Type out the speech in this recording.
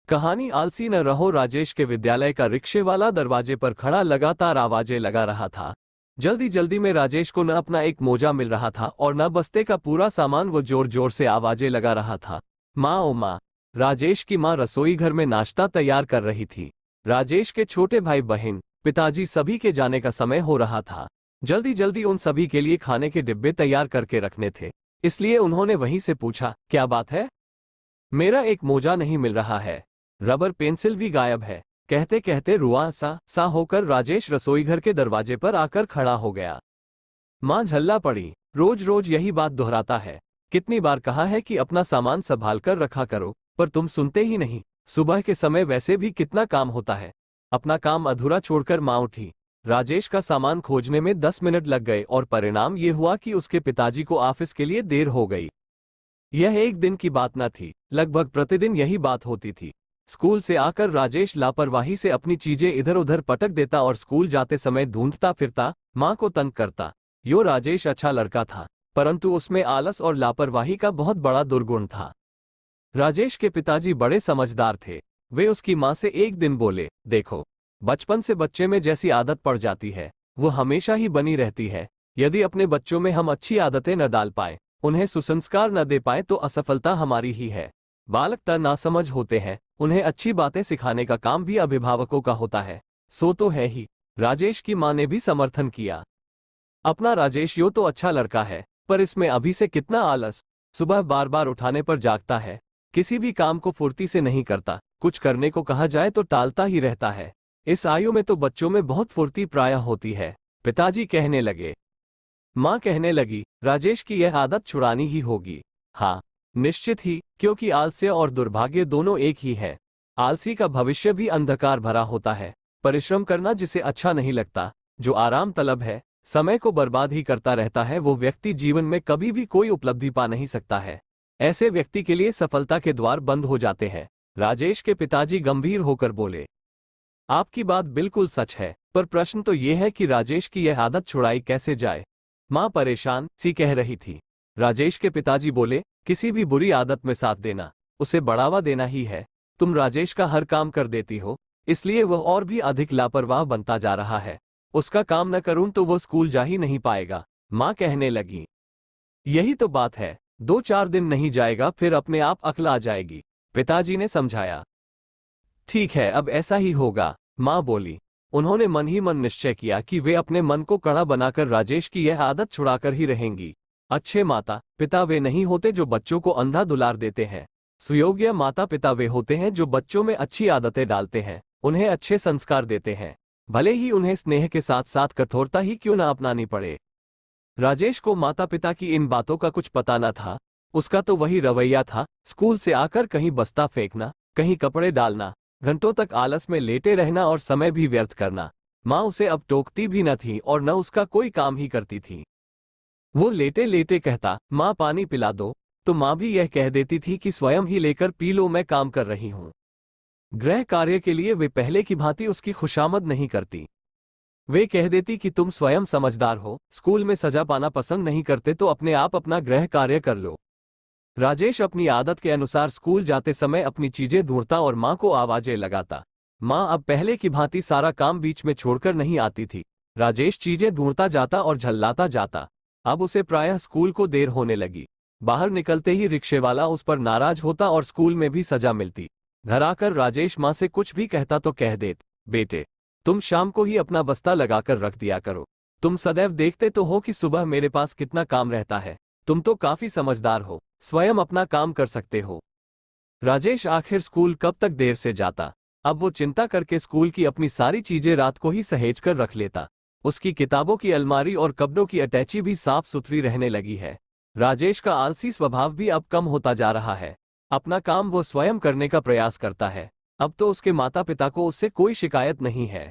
कहानी आलसी न रहो। राजेश के विद्यालय का रिक्शे वाला दरवाजे पर खड़ा लगातार आवाजें लगा रहा था। जल्दी जल्दी में राजेश को न अपना एक मोजा मिल रहा था और न बस्ते का पूरा सामान। वो जोर जोर से आवाजें लगा रहा था। माँ ओ माँ। राजेश की माँ रसोई घर में नाश्ता तैयार कर रही थी। राजेश के छोटे भाई बहन, पिताजी सभी के जाने का समय हो रहा था। जल्दी जल्दी उन सभी के लिए खाने के डिब्बे तैयार करके रखने थे, इसलिए उन्होंने वहीं से पूछा, क्या बात है? मेरा एक मोजा नहीं मिल रहा है, रबर पेंसिल भी गायब है। कहते कहते रुआ सा होकर राजेश रसोई घर के दरवाजे पर आकर खड़ा हो गया। माँ झल्ला पड़ी। रोज रोज यही बात दोहराता है। कितनी बार कहा है कि अपना सामान संभाल कर रखा करो, पर तुम सुनते ही नहीं। सुबह के समय वैसे भी कितना काम होता है। अपना काम अधूरा छोड़कर माँ उठी। राजेश का सामान खोजने में 10 मिनट लग गए और परिणाम ये हुआ कि उसके पिताजी को ऑफिस के लिए देर हो गई। यह एक दिन की बात न थी, लगभग प्रतिदिन यही बात होती थी। स्कूल से आकर राजेश लापरवाही से अपनी चीजें इधर उधर पटक देता और स्कूल जाते समय ढूंढता फिरता माँ को तंग करता। यो राजेश अच्छा लड़का था, परंतु उसमें आलस और लापरवाही का बहुत बड़ा दुर्गुण था। राजेश के पिताजी बड़े समझदार थे। वे उसकी माँ से एक दिन बोले, देखो, बचपन से बच्चे में जैसी आदत पड़ जाती है वो हमेशा ही बनी रहती है। यदि अपने बच्चों में हम अच्छी आदतें न डाल पाए, उन्हें सुसंस्कार न दे पाए, तो असफलता हमारी ही है। बालक तो नासमझ होते हैं, उन्हें अच्छी बातें सिखाने का काम भी अभिभावकों का होता है। सो तो है ही। राजेश की मां ने भी समर्थन किया। अपना राजेश यो तो अच्छा लड़का है, पर इसमें अभी से कितना आलस। सुबह बार बार उठाने पर जागता है, किसी भी काम को फुर्ती से नहीं करता, कुछ करने को कहा जाए तो टालता ही रहता है। इस आयु में तो बच्चों में बहुत फुर्ती प्रायः होती है, पिताजी कहने लगे। मां कहने लगी, राजेश की यह आदत छुड़ानी ही होगी। हाँ, निश्चित ही, क्योंकि आलस्य और दुर्भाग्य दोनों एक ही है। आलसी का भविष्य भी अंधकार भरा होता है। परिश्रम करना जिसे अच्छा नहीं लगता, जो आराम तलब है, समय को बर्बाद ही करता रहता है, वो व्यक्ति जीवन में कभी भी कोई उपलब्धि पा नहीं सकता है। ऐसे व्यक्ति के लिए सफलता के द्वार बंद हो जाते हैं। राजेश के पिताजी गंभीर होकर बोले, आपकी बात बिल्कुल सच है, पर प्रश्न तो यह है कि राजेश की यह आदत छुड़ाई कैसे जाए। मां परेशान सी कह रही थी। राजेश के पिताजी बोले, किसी भी बुरी आदत में साथ देना, उसे बढ़ावा देना ही है। तुम राजेश का हर काम कर देती हो, इसलिए वह और भी अधिक लापरवाह बनता जा रहा है। उसका काम न करूं तो वो स्कूल जा ही नहीं पाएगा। मां कहने लगी, यही तो बात है, 2-4 दिन नहीं जाएगा फिर अपने आप अक्ल आ जाएगी। पिताजी ने समझाया। ठीक है, अब ऐसा ही होगा, मां बोली। उन्होंने मन ही मन निश्चय किया कि वे अपने मन को कड़ा बनाकर राजेश की यह आदत छुड़ाकर ही रहेंगी। अच्छे माता पिता वे नहीं होते जो बच्चों को अंधा दुलार देते हैं। सुयोग्य माता पिता वे होते हैं जो बच्चों में अच्छी आदतें डालते हैं, उन्हें अच्छे संस्कार देते हैं, भले ही उन्हें स्नेह के साथ साथ कठोरता ही क्यों न अपनानी पड़े। राजेश को माता पिता की इन बातों का कुछ पता न था। उसका तो वही रवैया था, स्कूल से आकर कहीं बस्ता फेंकना, कहीं कपड़े डालना, घंटों तक आलस में लेटे रहना और समय भी व्यर्थ करना। माँ उसे अब टोकती भी न थी और न उसका कोई काम ही करती थी। वो लेटे लेटे कहता, माँ पानी पिला दो, तो माँ भी यह कह देती थी कि स्वयं ही लेकर पी लो, मैं काम कर रही हूँ। गृह कार्य के लिए वे पहले की भांति उसकी खुशामद नहीं करती। वे कह देती कि तुम स्वयं समझदार हो, स्कूल में सजा पाना पसंद नहीं करते तो अपने आप अपना गृह कार्य कर लो। राजेश अपनी आदत के अनुसार स्कूल जाते समय अपनी चीजें ढूंढता और माँ को आवाजें लगाता। माँ अब पहले की भांति सारा काम बीच में छोड़कर नहीं आती थी। राजेश चीजें ढूंढता जाता और झल्लाता जाता। अब उसे प्रायः स्कूल को देर होने लगी। बाहर निकलते ही रिक्शे वाला उस पर नाराज होता और स्कूल में भी सजा मिलती। घर आकर राजेश माँ से कुछ भी कहता तो कह देत, बेटे, तुम शाम को ही अपना बस्ता लगाकर रख दिया करो। तुम सदैव देखते तो हो कि सुबह मेरे पास कितना काम रहता है। तुम तो काफी समझदार हो, स्वयं अपना काम कर सकते हो। राजेश आखिर स्कूल कब तक देर से जाता। अब वो चिंता करके स्कूल की अपनी सारी चीजें रात को ही सहेज कर रख लेता। उसकी किताबों की अलमारी और कपड़ों की अटैची भी साफ सुथरी रहने लगी है। राजेश का आलसी स्वभाव भी अब कम होता जा रहा है। अपना काम वो स्वयं करने का प्रयास करता है। अब तो उसके माता पिता को उससे कोई शिकायत नहीं है।